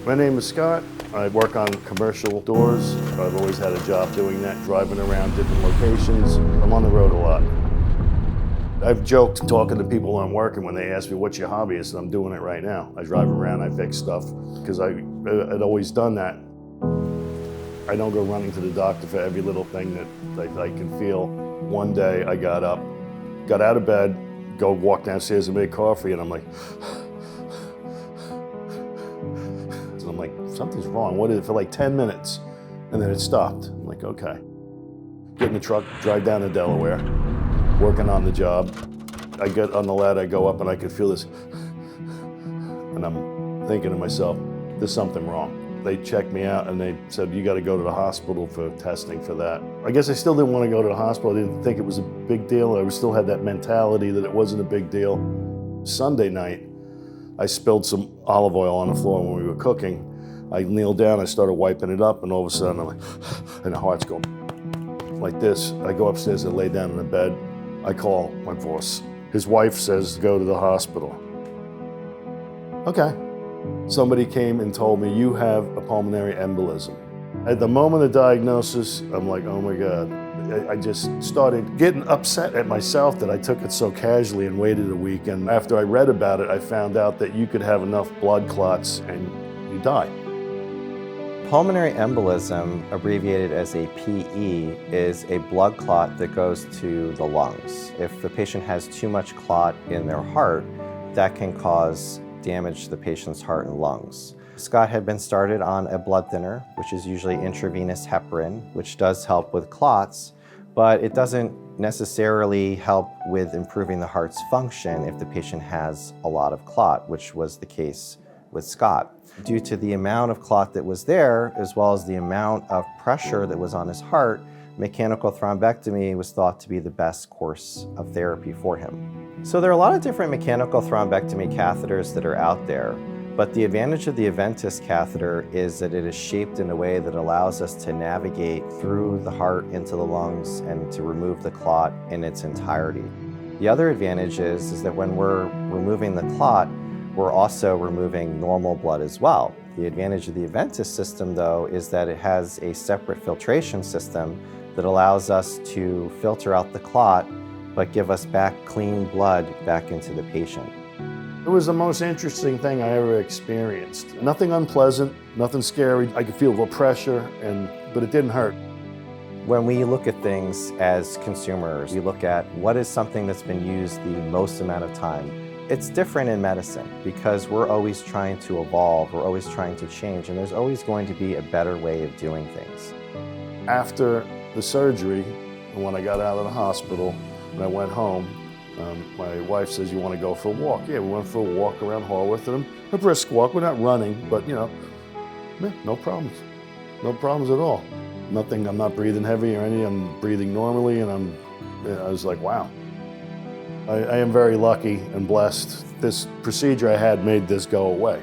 My name is Scott. I work on commercial doors. I've always had a job doing that, driving around different locations. I'm on the road a lot. I've joked talking to people when I'm working when they ask me, what's your hobby? I said, I'm doing it right now. I drive around, I fix stuff, because I'd always done that. I don't go running to the doctor for every little thing that I can feel. One day I got up, got out of bed, go walk downstairs and make coffee, and I'm like, something's wrong. What is it? For like 10 minutes. And then it stopped. I'm like, okay. Get in the truck, drive down to Delaware, working on the job. I get on the ladder, I go up and I could feel this. And I'm thinking to myself, there's something wrong. They checked me out and they said, you got to go to the hospital for testing for that. I guess I still didn't want to go to the hospital. I didn't think it was a big deal. I still had that mentality that it wasn't a big deal. Sunday night, I spilled some olive oil on the floor when we were cooking. I kneeled down, I started wiping it up, and all of a sudden I'm like, and the heart's going like this. I go upstairs and lay down in the bed. I call my boss. His wife says, go to the hospital. Okay. Somebody came and told me, you have a pulmonary embolism. At the moment of diagnosis, I'm like, oh my God. I just started getting upset at myself that I took it so casually and waited a week. And after I read about it, I found out that you could have enough blood clots and you die. Pulmonary embolism, abbreviated as a PE, is a blood clot that goes to the lungs. If the patient has too much clot in their heart, that can cause damage to the patient's heart and lungs. Scott had been started on a blood thinner, which is usually intravenous heparin, which does help with clots, but it doesn't necessarily help with improving the heart's function if the patient has a lot of clot, which was the case with Scott. Due to the amount of clot that was there, as well as the amount of pressure that was on his heart, mechanical thrombectomy was thought to be the best course of therapy for him. So there are a lot of different mechanical thrombectomy catheters that are out there, but the advantage of the Aventis catheter is that it is shaped in a way that allows us to navigate through the heart into the lungs and to remove the clot in its entirety. The other advantage is that when we're removing the clot, we're also removing normal blood as well. The advantage of the Aventis system, though, is that it has a separate filtration system that allows us to filter out the clot, but give us back clean blood back into the patient. It was the most interesting thing I ever experienced. Nothing unpleasant, nothing scary. I could feel the pressure, but it didn't hurt. When we look at things as consumers, we look at what is something that's been used the most amount of time. It's different in medicine because we're always trying to evolve, we're always trying to change, and there's always going to be a better way of doing things. After the surgery, and when I got out of the hospital and I went home, my wife says, you want to go for a walk? Yeah, we went for a walk around Haworth, and a brisk walk. We're not running, but no problems. No problems at all. Nothing, I'm not breathing heavy or anything, I'm breathing normally, and I was like, wow. I am very lucky and blessed. This procedure I had made this go away.